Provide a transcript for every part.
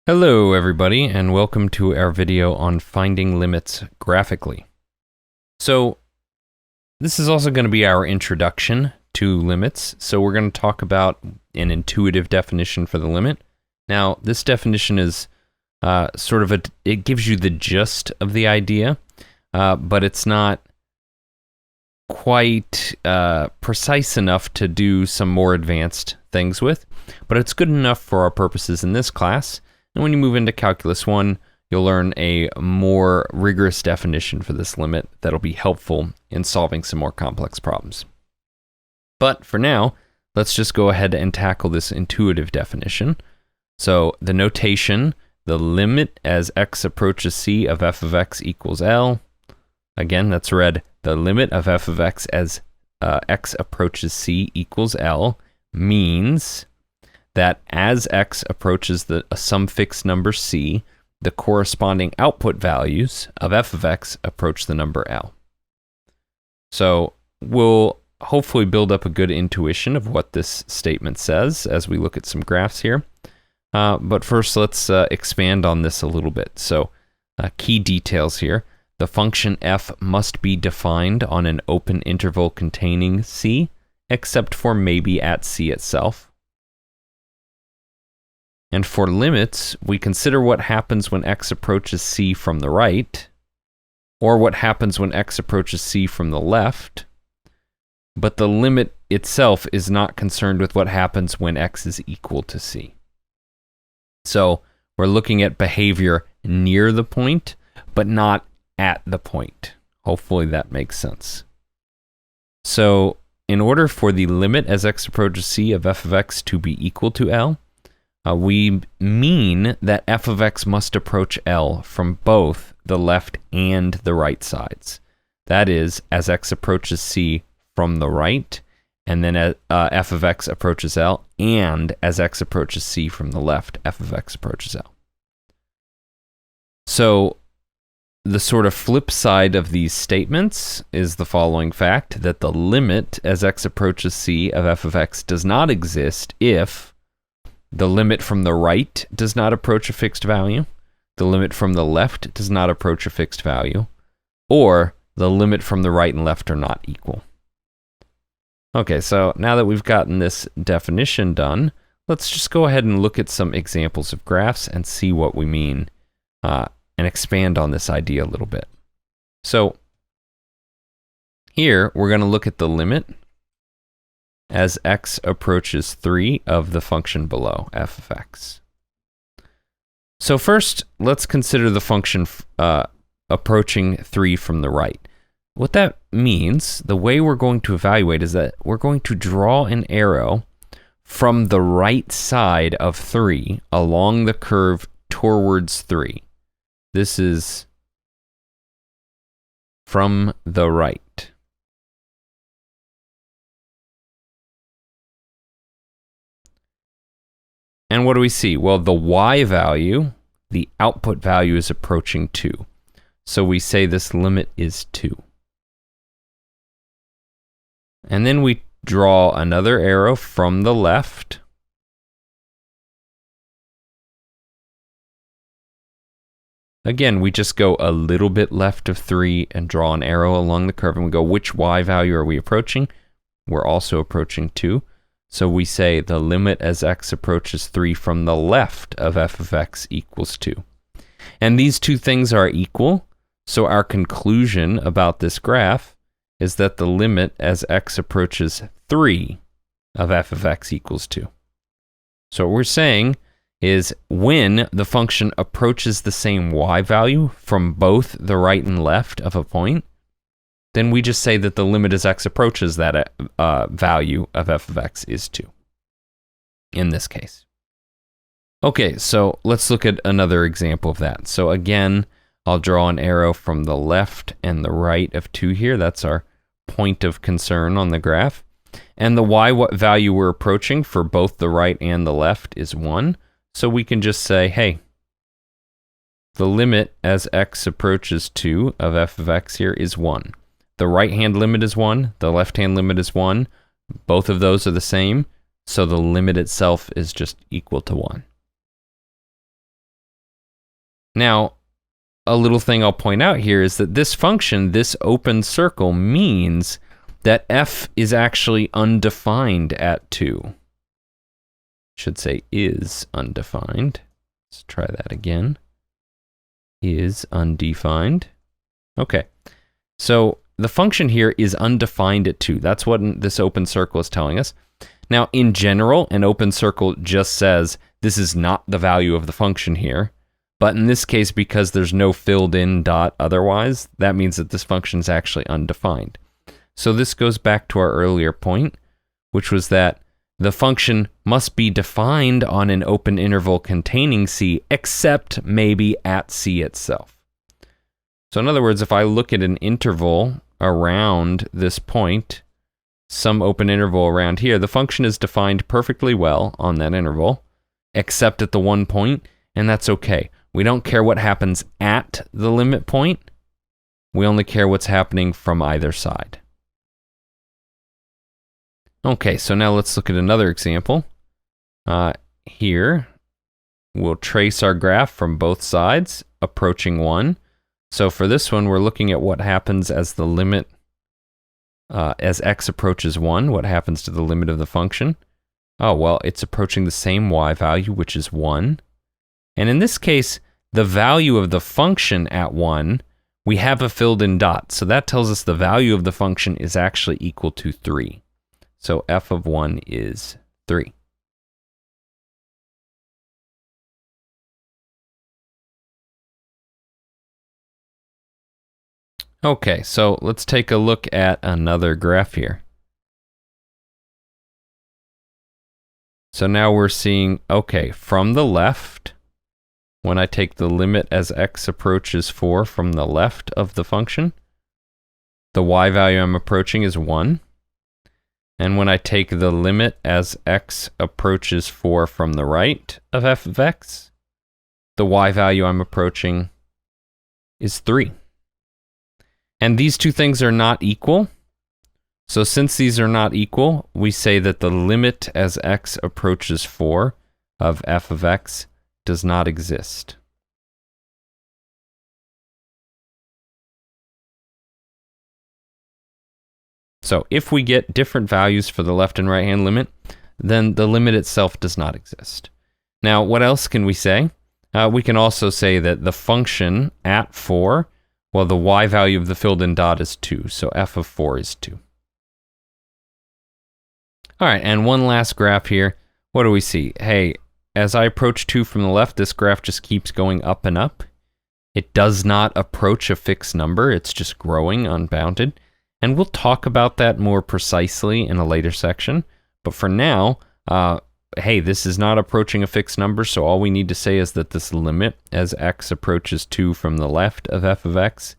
Hello everybody, and welcome to our video on finding limits graphically. So this is also going to be our introduction to limits. So we're going to talk about an intuitive definition for the limit. Now this definition is it gives you the gist of the idea, but it's not quite precise enough to do some more advanced things with, but it's good enough for our purposes in this class. And when you move into Calculus 1, you'll learn a more rigorous definition for this limit that'll be helpful in solving some more complex problems. But for now, let's just go ahead and tackle this intuitive definition. So the notation, the limit as x approaches c of f of x equals L. Again, that's read, the limit of f of x as x approaches c equals L means that as x approaches some fixed number c, the corresponding output values of f of x approach the number L. So we'll hopefully build up a good intuition of what this statement says as we look at some graphs here. But first, let's expand on this a little bit. So key details here. The function f must be defined on an open interval containing c, except for maybe at c itself. And for limits, we consider what happens when x approaches c from the right, or what happens when x approaches c from the left, but the limit itself is not concerned with what happens when x is equal to c. So we're looking at behavior near the point, but not at the point. Hopefully that makes sense. So in order for the limit as x approaches c of f of x to be equal to L, we mean that f of x must approach L from both the left and the right sides. That is, as x approaches c from the right, and then f of x approaches L, and as x approaches c from the left, f of x approaches L. So the sort of flip side of these statements is the following fact, that the limit as x approaches c of f of x does not exist if the limit from the right does not approach a fixed value, the limit from the left does not approach a fixed value, or the limit from the right and left are not equal. Okay, so now that we've gotten this definition done, let's just go ahead and look at some examples of graphs and see what we mean, and expand on this idea a little bit. So here we're going to look at the limit as x approaches 3 of the function below, f of x. So first, let's consider the function approaching 3 from the right. What that means, the way we're going to evaluate is that we're going to draw an arrow from the right side of 3 along the curve towards 3. This is from the right. And what do we see? Well, the y value, the output value, is approaching 2. So we say this limit is 2. And then we draw another arrow from the left. Again, we just go a little bit left of 3 and draw an arrow along the curve, and we go, which y value are we approaching? We're also approaching 2. So we say the limit as x approaches 3 from the left of f of x equals 2. And these two things are equal, so our conclusion about this graph is that the limit as x approaches 3 of f of x equals 2. So what we're saying is when the function approaches the same y value from both the right and left of a point, then we just say that the limit as x approaches that value of f of x is 2, in this case. Okay, so let's look at another example of that. So again, I'll draw an arrow from the left and the right of 2 here. That's our point of concern on the graph. And the y value we're approaching for both the right and the left is 1. So we can just say, hey, the limit as x approaches 2 of f of x here is 1. The right-hand limit is 1, the left-hand limit is 1. Both of those are the same, so the limit itself is just equal to 1. Now, a little thing I'll point out here is that this function, this open circle, means that f is actually undefined at 2. Should say is undefined. Let's try that again. Is undefined. Okay, so the function here is undefined at 2. That's what this open circle is telling us. Now, in general, an open circle just says this is not the value of the function here. But in this case, because there's no filled in dot otherwise, that means that this function is actually undefined. So this goes back to our earlier point, which was that the function must be defined on an open interval containing C, except maybe at C itself. So in other words, if I look at an interval around this point, some open interval around here, the function is defined perfectly well on that interval, except at the one point, and that's okay. We don't care what happens at the limit point. We only care what's happening from either side. Okay, so now let's look at another example. Here, we'll trace our graph from both sides, approaching 1. So for this one, we're looking at what happens as the limit, as x approaches 1, what happens to the limit of the function. Oh, well, it's approaching the same y value, which is 1. And in this case, the value of the function at 1, we have a filled in dot. So that tells us the value of the function is actually equal to 3. So f of 1 is 3. Okay, so let's take a look at another graph here. So now we're seeing, okay, from the left, when I take the limit as x approaches 4 from the left of the function, the y value I'm approaching is 1. And when I take the limit as x approaches 4 from the right of f of x, the y value I'm approaching is 3. And these two things are not equal. So since these are not equal, we say that the limit as x approaches 4 of f of x does not exist. So if we get different values for the left and right hand limit, then the limit itself does not exist. Now, what else can we say? We can also say that the function at 4, well, the y value of the filled in dot is 2, so f of 4 is 2. All right, and one last graph here. What do we see? Hey, as I approach 2 from the left, this graph just keeps going up and up. It does not approach a fixed number. It's just growing unbounded. And we'll talk about that more precisely in a later section. But for now, hey, this is not approaching a fixed number, so all we need to say is that this limit as x approaches 2 from the left of f of x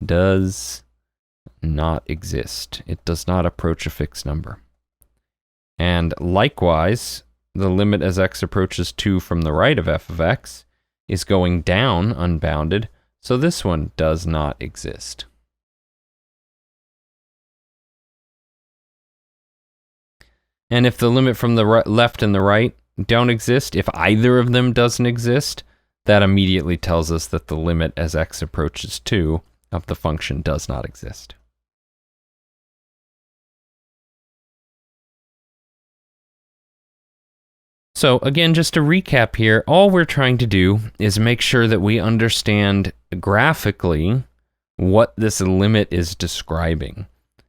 does not exist. It does not approach a fixed number. And likewise, the limit as x approaches 2 from the right of f of x is going down unbounded, so this one does not exist. And if the limit from the left and the right don't exist, if either of them doesn't exist, that immediately tells us that the limit as x approaches 2 of the function does not exist. So again, just to recap here, all we're trying to do is make sure that we understand graphically what this limit is describing.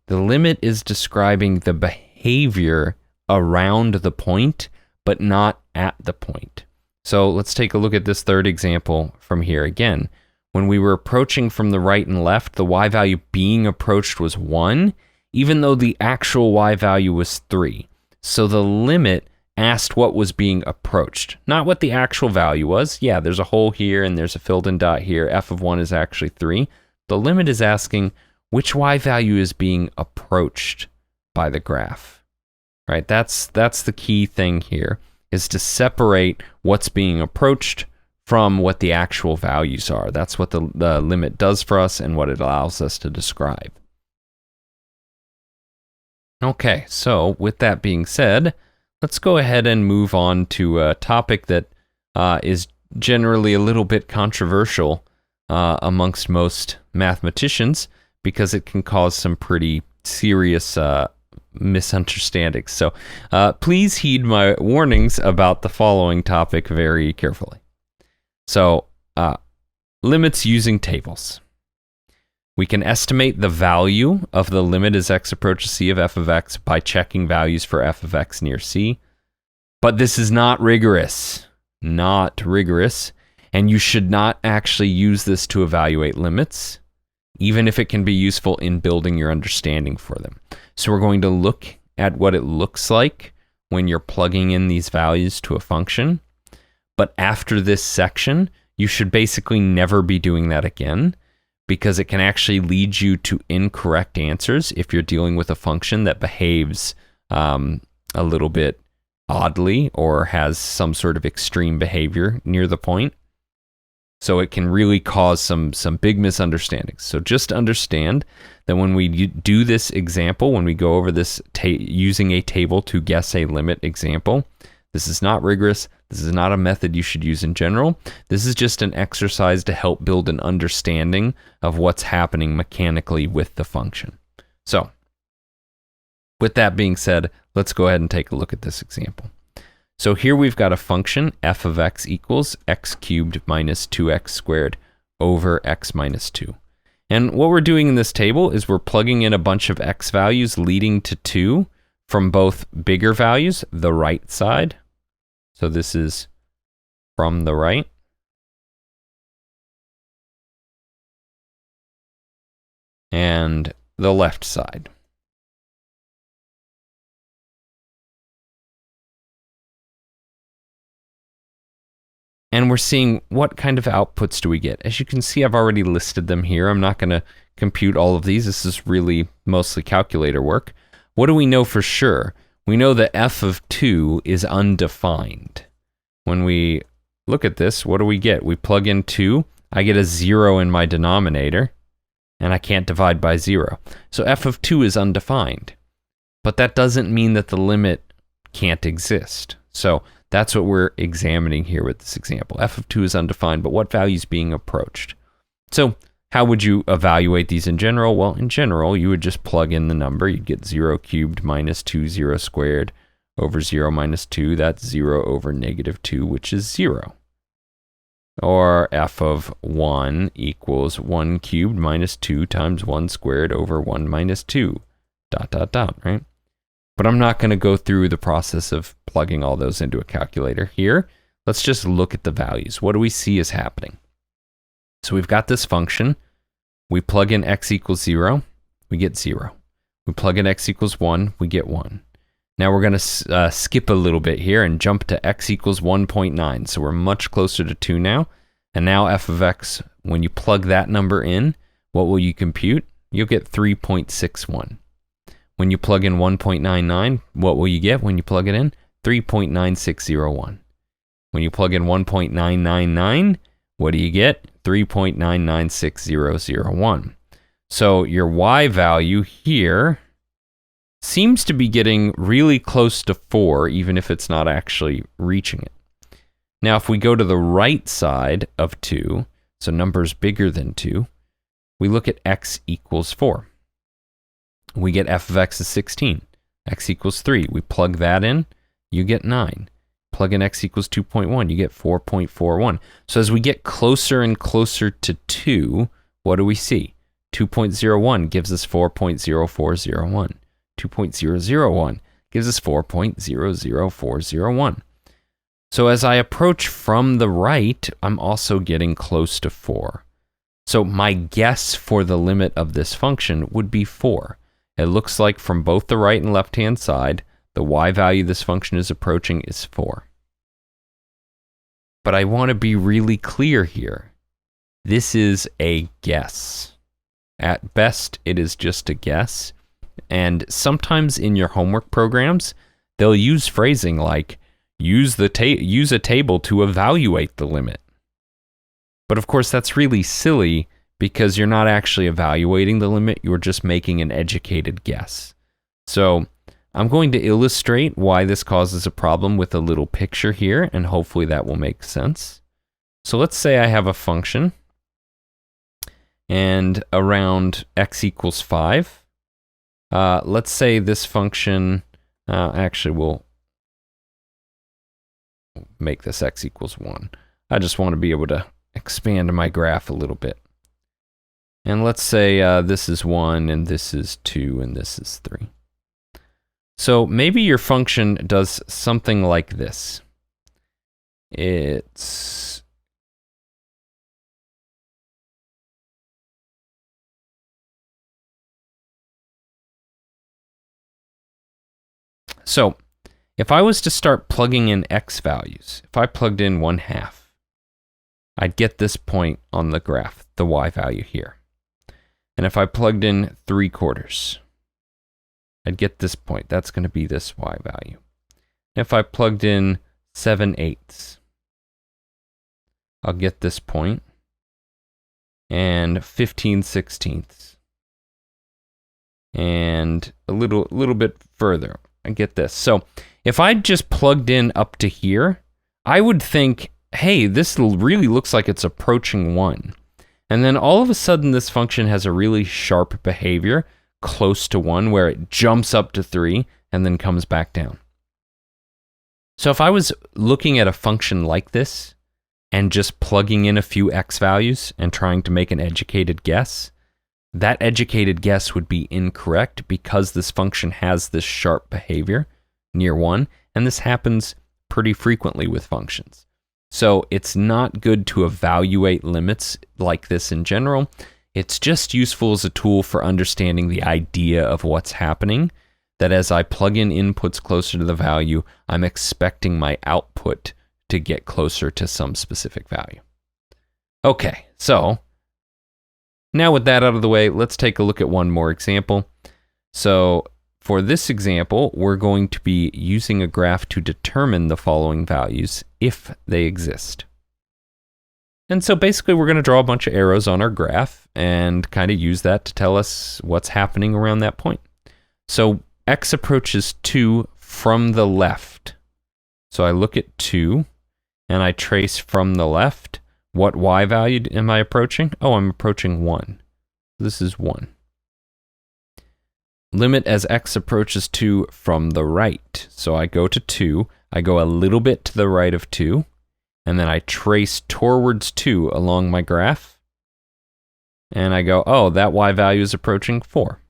The limit is describing the behavior around the point, but not at the point. So let's take a look at this third example from here again. When we were approaching from the right and left, the y value being approached was 1, even though the actual y value was 3. So the limit asked what was being approached, not what the actual value was. Yeah, there's a hole here and there's a filled in dot here. F of 1 is actually 3. The limit is asking which y value is being approached by the graph. Right? That's the key thing here, is to separate what's being approached from what the actual values are. That's what the limit does for us and what it allows us to describe. Okay, so with that being said, let's go ahead and move on to a topic that is generally a little bit controversial amongst most mathematicians because it can cause some pretty serious misunderstandings. So please heed my warnings about the following topic very carefully. So limits using tables. We can estimate the value of the limit as x approaches c of f of x by checking values for f of x near c. But this is not rigorous. Not rigorous. And you should not actually use this to evaluate limits, even if it can be useful in building your understanding for them. So we're going to look at what it looks like when you're plugging in these values to a function. But after this section, you should basically never be doing that again, because it can actually lead you to incorrect answers if you're dealing with a function that behaves a little bit oddly or has some sort of extreme behavior near the point. So it can really cause some big misunderstandings. So just understand that when we do this example, when we go over this using a table to guess a limit example, this is not rigorous. This is not a method you should use in general. This is just an exercise to help build an understanding of what's happening mechanically with the function. So with that being said, let's go ahead and take a look at this example. So here we've got a function, f of x equals x cubed minus 2x squared over x minus 2. And what we're doing in this table is we're plugging in a bunch of x values leading to 2 from both bigger values, the right side. So this is from the right. And the left side. And we're seeing what kind of outputs do we get. As you can see, I've already listed them here. I'm not going to compute all of these. This is really mostly calculator work. What do we know for sure? We know that f of 2 is undefined. When we look at this, what do we get? We plug in 2. I get a 0 in my denominator, and I can't divide by 0. So f of 2 is undefined. But that doesn't mean that the limit can't exist. So that's what we're examining here with this example. F of 2 is undefined, but what value is being approached? So how would you evaluate these in general? Well, in general, you would just plug in the number. You'd get 0 cubed minus 2, 0 squared over 0 minus 2. That's 0 over negative 2, which is 0. Or f of 1 equals 1 cubed minus 2 times 1 squared over 1 minus 2, ... right? But I'm not going to go through the process of plugging all those into a calculator here. Let's just look at the values. What do we see is happening? So we've got this function. We plug in x equals 0, we get 0. We plug in x equals 1, we get 1. Now we're going to skip a little bit here and jump to x equals 1.9. So we're much closer to 2 now. And now f of x, when you plug that number in, what will you compute? You'll get 3.61. When you plug in 1.99, what will you get when you plug it in? 3.9601. When you plug in 1.999, what do you get? 3.996001. So your y value here seems to be getting really close to 4, even if it's not actually reaching it. Now, if we go to the right side of 2, so numbers bigger than 2, we look at x equals 4. We get f of x is 16. X equals 3. We plug that in, you get 9. Plug in x equals 2.1, you get 4.41. So as we get closer and closer to 2, what do we see? 2.01 gives us 4.0401. 2.001 gives us 4.00401. So as I approach from the right, I'm also getting close to 4. So my guess for the limit of this function would be 4. It looks like from both the right and left-hand side, the y value this function is approaching is 4. But I want to be really clear here. This is a guess. At best, it is just a guess. And sometimes in your homework programs, they'll use phrasing like, use a table to evaluate the limit. But of course, that's really silly because you're not actually evaluating the limit, you're just making an educated guess. So I'm going to illustrate why this causes a problem with a little picture here, and hopefully that will make sense. So let's say I have a function, and around x equals 5, let's say this function, actually we'll make this x equals 1. I just want to be able to expand my graph a little bit. And let's say this is 1, and this is 2, and this is 3. So maybe your function does something like this. So if I was to start plugging in x values, if I plugged in 1/2, I'd get this point on the graph, the y value here. And if I plugged in 3/4, I'd get this point. That's going to be this y value. If I plugged in 7/8, I'll get this point, and 15/16, and a little bit further, I get this. So if I just plugged in up to here, I would think, hey, this really looks like it's approaching 1. And then all of a sudden, this function has a really sharp behavior close to 1, where it jumps up to 3 and then comes back down. So if I was looking at a function like this and just plugging in a few x values and trying to make an educated guess, that educated guess would be incorrect because this function has this sharp behavior near 1, and this happens pretty frequently with functions. So it's not good to evaluate limits like this in general. It's just useful as a tool for understanding the idea of what's happening, that as I plug in inputs closer to the value, I'm expecting my output to get closer to some specific value. Okay, so now with that out of the way, let's take a look at one more example. So for this example, we're going to be using a graph to determine the following values if they exist. And so basically we're going to draw a bunch of arrows on our graph and kind of use that to tell us what's happening around that point. So x approaches 2 from the left. So I look at 2 and I trace from the left. What y value am I approaching? Oh, I'm approaching 1. This is 1. Limit as x approaches 2 from the right. So I go to 2, I go a little bit to the right of 2, and then I trace towards 2 along my graph, and I go, oh, that y value is approaching 4.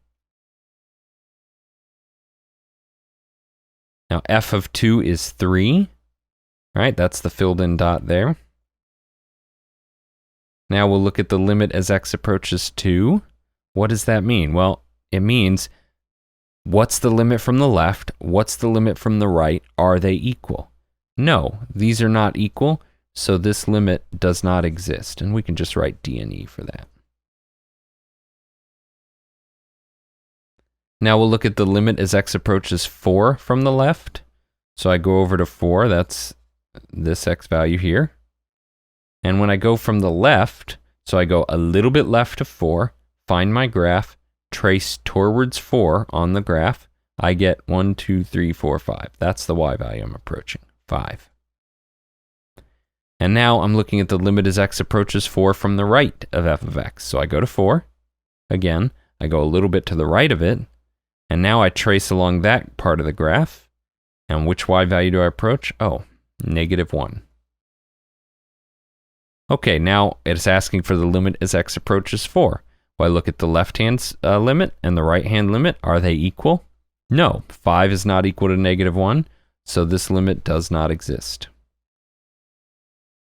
Now f of 2 is 3, right? That's the filled in dot there. Now we'll look at the limit as x approaches 2. What does that mean? Well, it means what's the limit from the left? What's the limit from the right? Are they equal? No, these are not equal, so this limit does not exist. And we can just write D and E for that. Now we'll look at the limit as x approaches 4 from the left. So I go over to 4, that's this x value here. And when I go from the left, so I go a little bit left of 4, find my graph, trace towards 4 on the graph, I get 1, 2, 3, 4, 5. That's the y value I'm approaching, 5. And now I'm looking at the limit as x approaches 4 from the right of f of x. So I go to 4, again, I go a little bit to the right of it, and now I trace along that part of the graph, and which y value do I approach? Oh, -1. Okay, now it's asking for the limit as x approaches 4. Well, I look at the left-hand limit and the right-hand limit. Are they equal? No, 5 is not equal to -1, so this limit does not exist.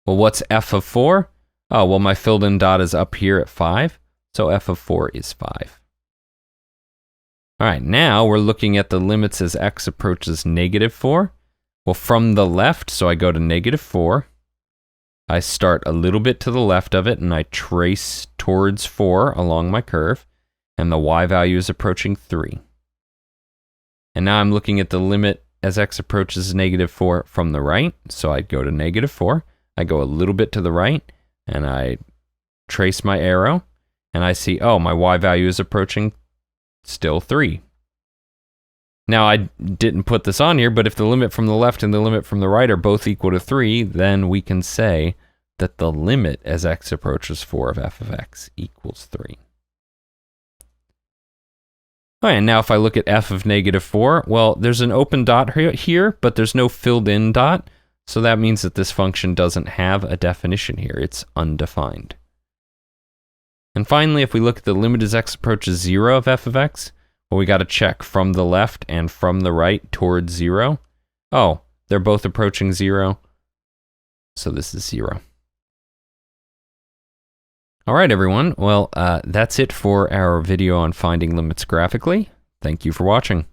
Well, what's f of 4? Oh, well, my filled-in dot is up here at 5, so f of 4 is 5. All right, now we're looking at the limits as x approaches -4. Well, from the left, so I go to -4. I start a little bit to the left of it, and I trace towards 4 along my curve, and the y value is approaching 3. And now I'm looking at the limit as x approaches -4 from the right, so I'd go to -4. I go a little bit to the right, and I trace my arrow, and I see, oh, my y value is approaching still 3. Now, I didn't put this on here, but if the limit from the left and the limit from the right are both equal to 3, then we can say that the limit as x approaches 4 of f of x equals 3. All right, and now if I look at f of negative 4, well, there's an open dot here, but there's no filled in dot. So that means that this function doesn't have a definition here. It's undefined. And finally, if we look at the limit as x approaches 0 of f of x, well, we got to check from the left and from the right towards 0. Oh, they're both approaching 0. So this is 0. All right, everyone. Well, that's it for our video on finding limits graphically. Thank you for watching.